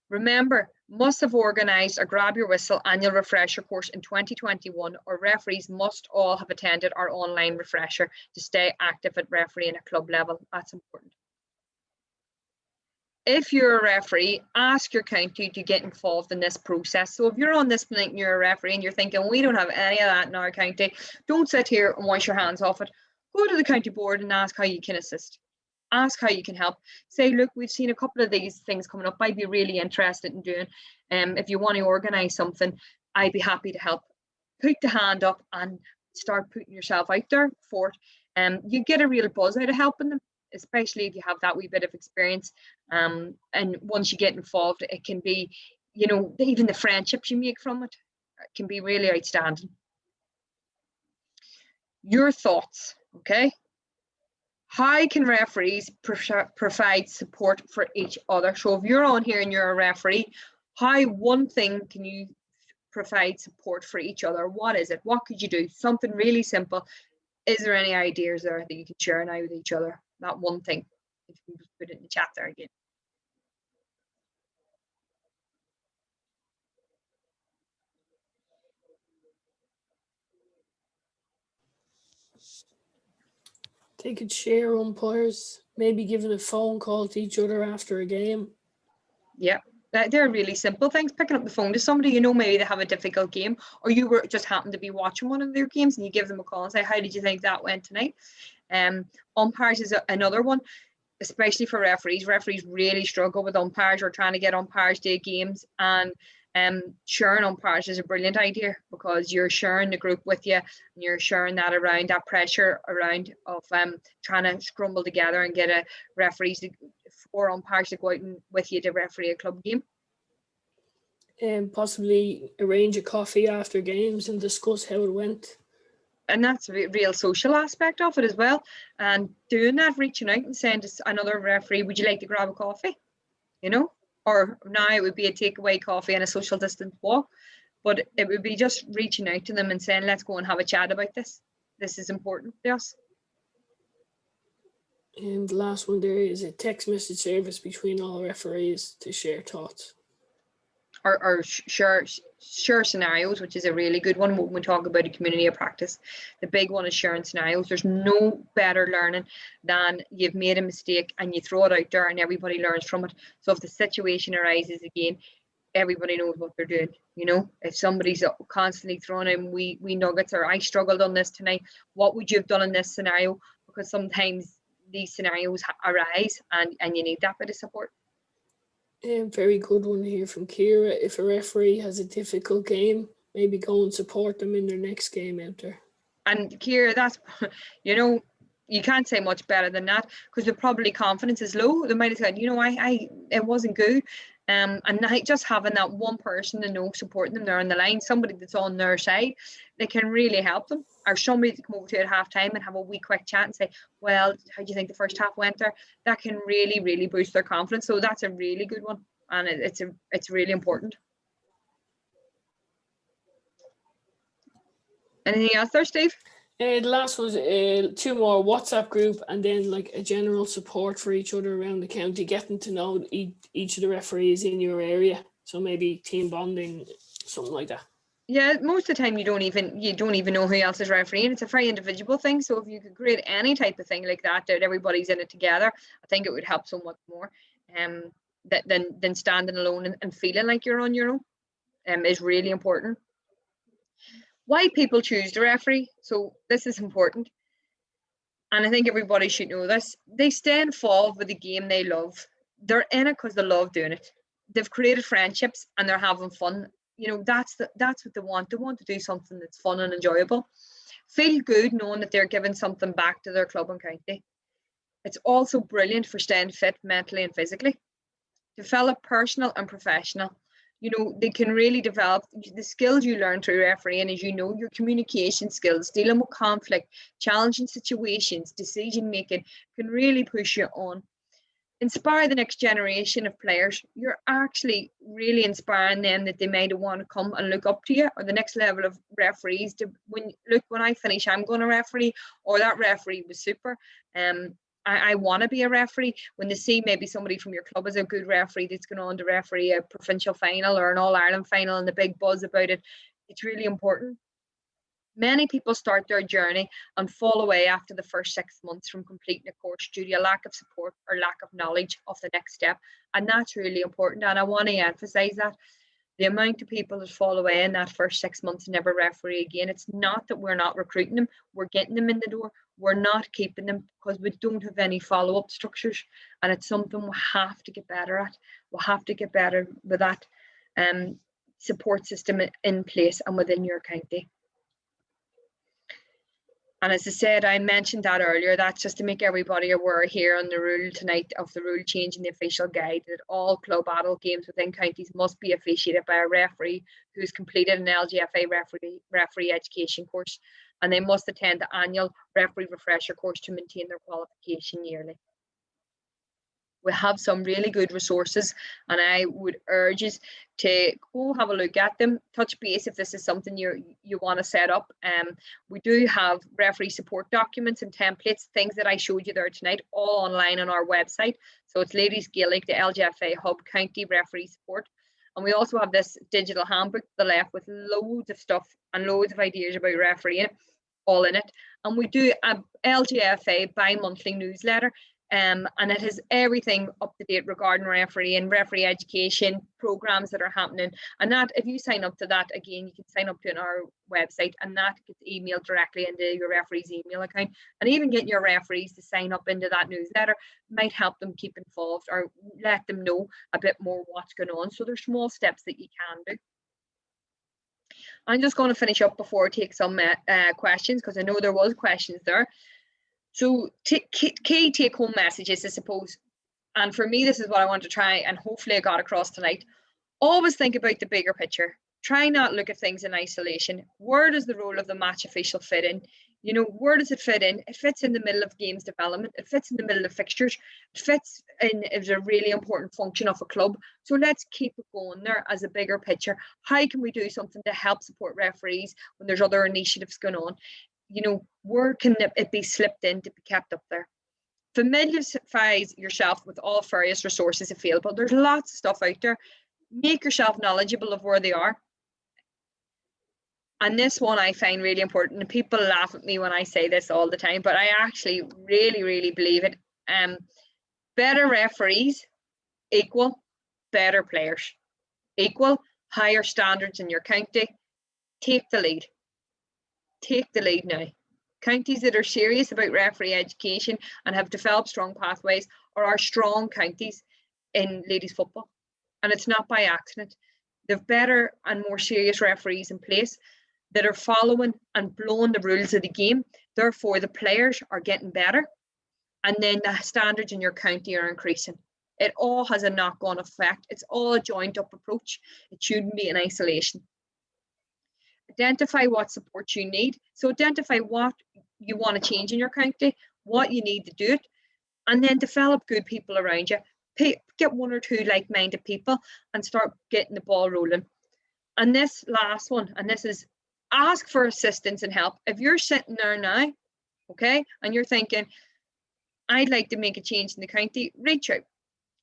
Remember, must have organised a Grab Your Whistle annual refresher course in 2021, or referees must all have attended our online refresher to stay active at refereeing at club level. That's important. If you're a referee, ask your county to get involved in this process. So if you're on this link and you're a referee and you're thinking, we don't have any of that in our county, don't sit here and wash your hands off it. Go to the county board and ask how you can assist. Ask how you can help. Say, look, we've seen a couple of these things coming up. I'd be really interested in doing. If you want to organise something, I'd be happy to help. Put the hand up and start putting yourself out there for it. You get a real buzz out of helping them, especially if you have that wee bit of experience. And once you get involved, it can be, you know, even the friendships you make from it can be really outstanding. Your thoughts, okay? How can referees provide support for each other? So if you're on here and you're a referee, how one thing can you provide support for each other? What is it? What could you do? Something really simple. Is there any ideas there that you can share now with each other? That one thing. If you can just put it in the chat there again. They could share umpires, maybe giving a phone call to each other after a game. Yeah, they're really simple things. Picking up the phone to somebody, you know, maybe they have a difficult game, or you were just happened to be watching one of their games and you give them a call and say, how did you think that went tonight? Umpires is another one, especially for referees. Referees really struggle with umpires or trying to get umpires to games, and sharing umpires is a brilliant idea, because you're sharing the group with you and you're sharing that around, that pressure around of trying to scramble together and get a referees or umpires to go out with you to referee a club game. And possibly arrange a coffee after games and discuss how it went. And that's a real social aspect of it as well. And doing that, reaching out and saying to another referee, would you like to grab a coffee? You know, or now it would be a takeaway coffee and a social distance walk, but it would be just reaching out to them and saying, let's go and have a chat about this. This is important to us. And the last one there is a text message service between all referees to share thoughts. or share scenarios, which is a really good one when we talk about a community of practice. The big one is sharing scenarios. There's no better learning than you've made a mistake and you throw it out there and everybody learns from it. So if the situation arises again, everybody knows what they're doing. You know, if somebody's constantly throwing in wee nuggets, or I struggled on this tonight, what would you have done in this scenario? Because sometimes these scenarios arise and you need that bit of support. Very good one here from Kira. If a referee has a difficult game, maybe go and support them in their next game out there. And Kira, that's, you know, you can't say much better than that, because the probably confidence is low. They might have said, you know, it wasn't good. And just having that one person to know supporting them there on the line, somebody that's on their side, they can really help them. Or somebody to come over to at half time and have a wee quick chat and say, well, how do you think the first half went there? That can really, really boost their confidence. So that's a really good one. And it's really important. Anything else there, Steve? The last was 2 more: WhatsApp group, and then like a general support for each other around the county, getting to know each of the referees in your area. So maybe team bonding, something like that. Yeah, most of the time you don't even know who else is refereeing. It's a very individual thing. So if you could create any type of thing like that everybody's in it together, I think it would help so much more. Than standing alone and feeling like you're on your own. Is really important. Why people choose the referee. So this is important. And I think everybody should know this. They stay involved with the game they love. They're in it because they love doing it. They've created friendships and they're having fun. You know, that's what they want. They want to do something that's fun and enjoyable. Feel good knowing that they're giving something back to their club and county. It's also brilliant for staying fit mentally and physically. Develop personal and professional. You know, they can really develop the skills you learn through refereeing, as you know, your communication skills, dealing with conflict, challenging situations, decision making can really push you on. Inspire the next generation of players. You're actually really inspiring them, that they might want to come and look up to you, or the next level of referees. When I finish, I'm going to referee, or that referee was super. I want to be a referee. When they see maybe somebody from your club is a good referee that's going on to referee a provincial final or an All-Ireland final and the big buzz about it, it's really important. Many people start their journey and fall away after the first 6 months from completing a course due to a lack of support or lack of knowledge of the next step. And that's really important. And I want to emphasize that. The amount of people that fall away in that first 6 months and never referee again, it's not that we're not recruiting them, we're getting them in the door. We're not keeping them because we don't have any follow-up structures, and it's something we have to get better at. We'll have to get better with that support system in place and within your county. And as I said, I mentioned that earlier, that's just to make everybody aware here on the rule tonight of the rule change in the official guide, that all club adult games within counties must be officiated by a referee who's completed an LGFA referee education course, and they must attend the annual referee refresher course to maintain their qualification yearly. We have some really good resources, and I would urge you to go have a look at them, touch base if this is something you want to set up. We do have referee support documents and templates, things that I showed you there tonight, all online on our website. So it's Ladies Gaelic, the LGFA Hub County Referee Support. And we also have this digital handbook to the left with loads of stuff and loads of ideas about refereeing, all in it. And we do a LGFA bi-monthly newsletter. And it has everything up to date regarding referee and referee education programs that are happening. And that, if you sign up to that, again, you can sign up to it on our website, and that gets emailed directly into your referee's email account. And even getting your referees to sign up into that newsletter might help them keep involved or let them know a bit more what's going on. So there's small steps that you can do. I'm just going to finish up before I take some questions, because I know there was questions there. So key take-home messages, I suppose, and for me, this is what I want to try, and hopefully I got across tonight. Always think about the bigger picture. Try not look at things in isolation. Where does the role of the match official fit in? You know, where does it fit in? It fits in the middle of games development. It fits in the middle of fixtures. It fits in as a really important function of a club. So let's keep it going there as a bigger picture. How can we do something to help support referees when there's other initiatives going on? You know, where can it be slipped in to be kept up there? Familiarize yourself with all various resources available. There's lots of stuff out there. make yourself knowledgeable of where they are. And this one I find really important, and people laugh at me when I say this all the time, but I actually really believe it. Better referees equal better players, equal higher standards in your county. Take the lead. Take the lead now. Counties that are serious about referee education and have developed strong pathways are strong counties in ladies football. And it's not by accident. They've better and more serious referees in place that are following and blowing the rules of the game. Therefore, the players are getting better. And then the standards in your county are increasing. It all has a knock-on effect. It's all a joint up approach. It shouldn't be in isolation. Identify what support you need. So identify what you want to change in your county, what you need to do it, and then develop good people around you. Get one or two like-minded people and start getting the ball rolling. And this last one, and this is ask for assistance and help. If you're sitting there now, okay, and you're thinking, I'd like to make a change in the county, reach out.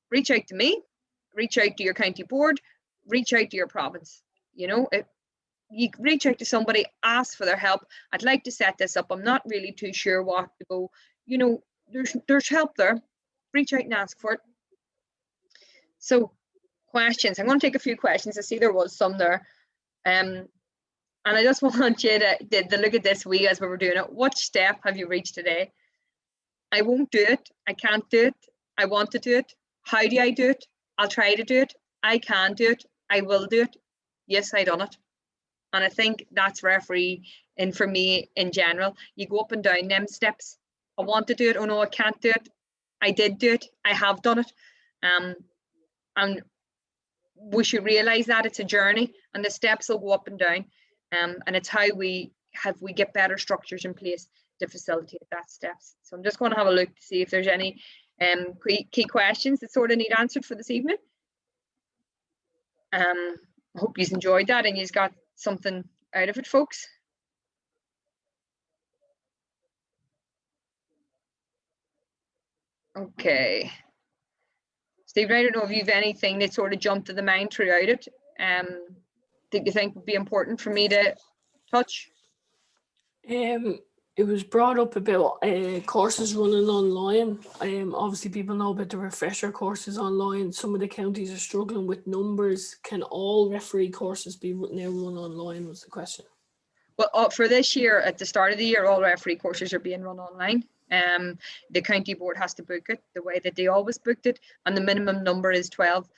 Reach out to me, reach out to your county board, reach out to your province. You know, if you reach out to somebody, ask for their help. I'd like to set this up. I'm not really too sure what to go. You know, there's help there. Reach out and ask for it. So, questions. I'm going to take a few questions. I see there was some there. And I just want you to look at this wee as we were doing it. What step have you reached today? I won't do it. I can't do it. I want to do it. How do I do it? I'll try to do it. I can do it. I will do it. Yes, I done it. And I think that's referee, and for me in general, you go up and down them steps. I want to do it. Oh no, I can't do it. I did do it. I have done it. And we should realize that it's a journey, and the steps will go up and down. And it's how we get better structures in place to facilitate that steps. So I'm just going to have a look to see if there's any key questions that sort of need answered for this evening. I hope you've enjoyed that and you've got something out of it, folks. Okay. Stephen, I don't know if you've anything that sort of jumped to the mind throughout it that you think would be important for me to touch? It was brought up about courses running online. Obviously, people know about the refresher courses online. Some of the counties are struggling with numbers. Can all referee courses be now run online, was the question. Well, for this year, at the start of the year, all referee courses are being run online. The county board has to book it the way that they always booked it, and the minimum number is 12.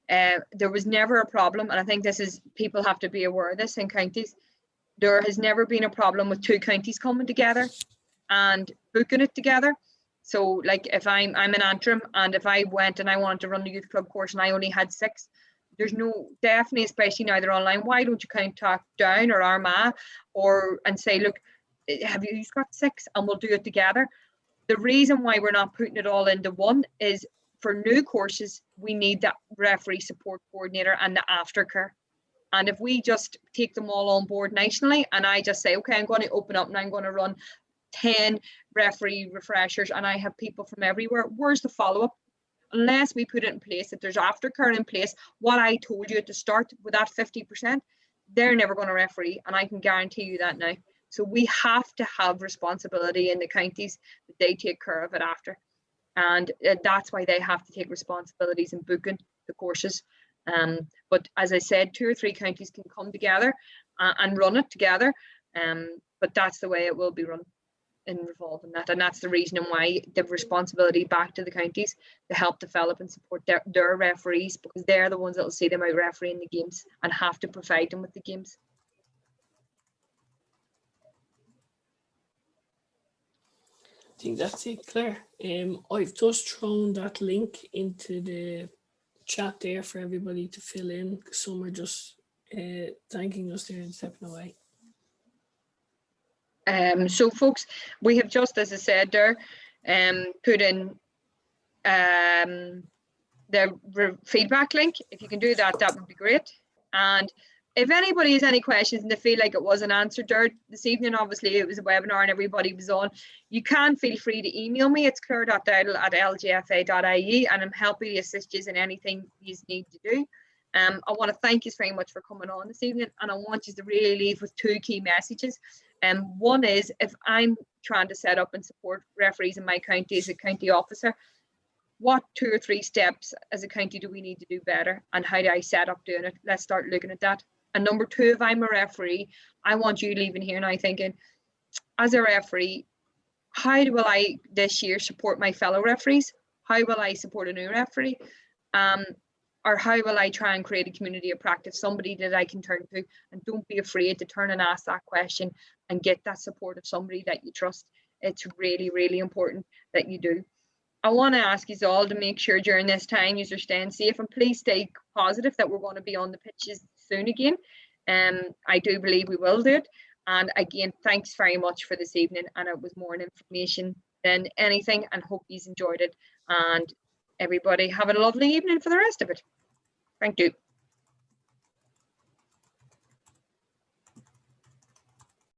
There was never a problem, and I think people have to be aware of this in counties. There has never been a problem with two counties coming together and booking it together. So like if I'm in Antrim, and if I went and I wanted to run the youth club course and I only had 6, there's no, definitely, especially now they're online, why don't you contact Down or Armagh and say, look, have you got 6 and we'll do it together. The reason why we're not putting it all into one is for new courses, we need that referee support coordinator and the aftercare. And if we just take them all on board nationally, and I just say, okay, I'm going to open up and I'm going to run 10 referee refreshers, and I have people from everywhere, where's the follow-up? Unless we put it in place, if there's aftercare in place, what I told you at the start with that 50%, they're never going to referee, and I can guarantee you that now. So we have to have responsibility in the counties that they take care of it after. And that's why they have to take responsibilities in booking the courses. But as I said, 2 or 3 counties can come together and run it together. But that's the way it will be run in revolving that. And that's the reason why the responsibility back to the counties to help develop and support their referees, because they're the ones that will see them out refereeing the games and have to provide them with the games. I think that's it, Claire. I've just thrown that link into the chat there for everybody to fill in. Some are just thanking us there and stepping away. So folks, we have just, as I said there, put in the feedback link. If you can do that, that would be great. And if anybody has any questions and they feel like it wasn't answered there this evening, obviously it was a webinar and everybody was on, you can feel free to email me. It's claire.dowdle@lgfa.ie, and I'm happy to assist you in anything you need to do. I want to thank you very much for coming on this evening, and I want you to really leave with two key messages. One is, if I'm trying to set up and support referees in my county as a county officer, what 2 or 3 steps as a county do we need to do better, and how do I set up doing it? Let's start looking at that. And number 2, if I'm a referee, I want you leaving here now thinking, as a referee, how will I this year support my fellow referees? How will I support a new referee? Or how will I try and create a community of practice, somebody that I can turn to? And don't be afraid to turn and ask that question and get that support of somebody that you trust. It's really, really important that you do. I want to ask you all to make sure during this time you're staying safe, and please stay positive that we're going to be on the pitches soon again. I do believe we will do it. And again, thanks very much for this evening. And it was more information than anything, and hope you've enjoyed it. And everybody have a lovely evening for the rest of it. Thank you.